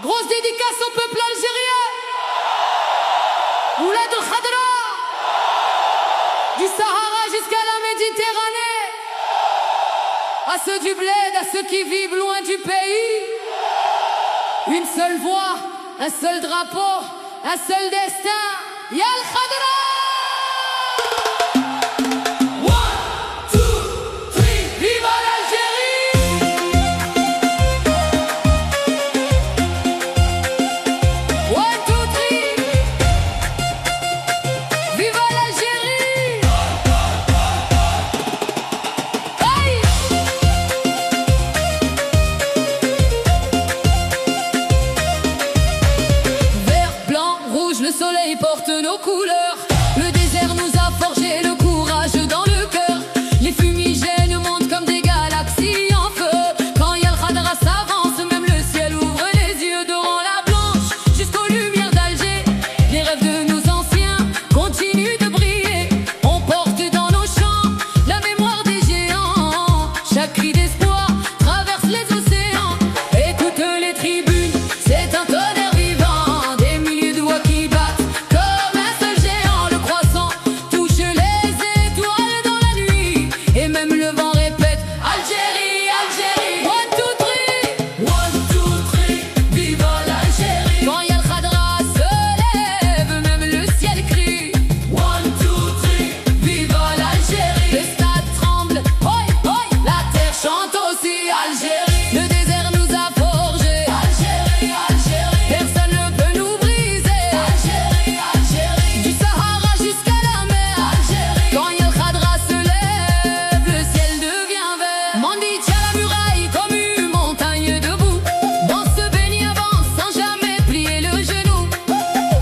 Grosse dédicace au peuple algérien. Oulad al-Khadra. Du Sahara jusqu'à la Méditerranée. À ceux du bled, à ceux qui vivent loin du pays. Une seule voix, un seul drapeau, un seul destin. Ya al-Khadra. Le soleil porte nos couleurs. Le désert nous a forgé le courage dans le cœur. Les fumigènes montent comme des galaxies en feu. Quand Yal Khadra s'avance, même le ciel ouvre les yeux. Devant la blanche jusqu'aux lumières d'Alger, les rêves de nos anciens continuent de briller. On porte dans nos chants la mémoire des géants. Chaque cri d'espoir traverse les océans. Et toutes les tribunes, c'est un tonnerre vivant. Des milliers de voix qui même le vent répète Algérie, Algérie. 1, 2, 3. 1, 2, 3. Viva l'Algérie. Quand Yal Khadra se lève, même le ciel crie 1, 2, 3. Viva l'Algérie. Le stade tremble, oi, oi. La terre chante aussi Algérie. Le désert nous a forgé Algérie, Algérie. Personne ne peut nous briser Algérie, Algérie. Du Sahara jusqu'à la mer Algérie. Quand Yal Khadra se lève, Mandi tient la muraille comme une montagne debout. Dans ce béni avance sans jamais plier le genou.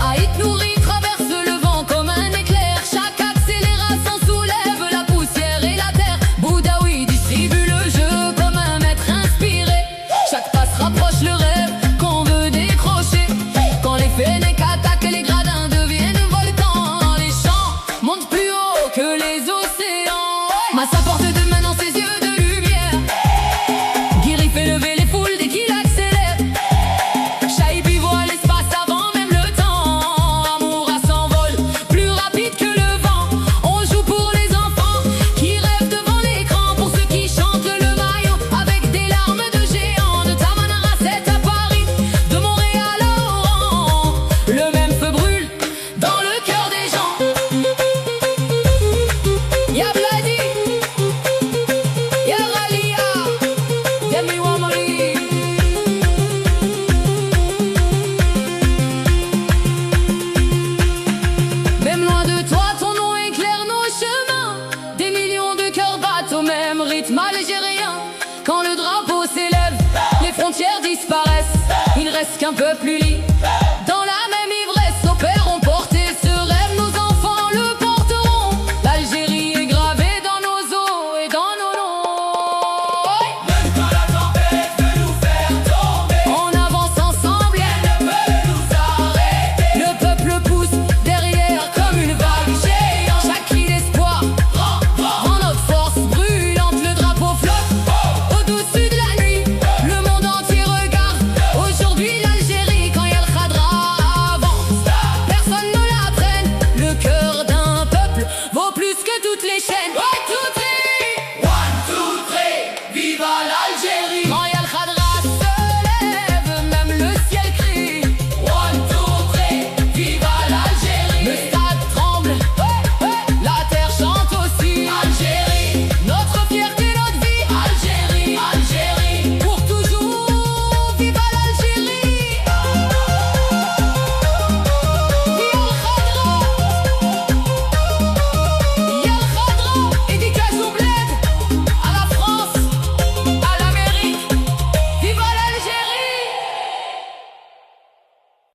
Haït nourri traverse le vent comme un éclair. Chaque accélération soulève la poussière et la terre. Boudaoui distribue le jeu comme un maître inspiré. Chaque passe rapproche le rêve qu'on veut décrocher. Quand les fennecs attaquent, les gradins deviennent volcans. Les champs montent plus haut que les océans. Massa porte de main dans ses yeux de lumière. Guiri fait lever les foules dès qu'il accélère. Shaibi voit l'espace avant même le temps. Amoura s'envole plus rapide que le vent. On joue pour les enfants qui rêvent devant l'écran. Pour ceux qui chantent le maillot avec des larmes de géants. De Tamanrasset à Paris, de Montréal à Oran, le même feu brûle dans le cœur des gens. Ya Bladi, Ya Ghalia, Demi Wamari. Même loin de toi, ton nom éclaire nos chemins. Des millions de cœurs battent au même rythme algérien. Quand le drapeau s'élève, les frontières disparaissent. Il reste qu'un peuple uni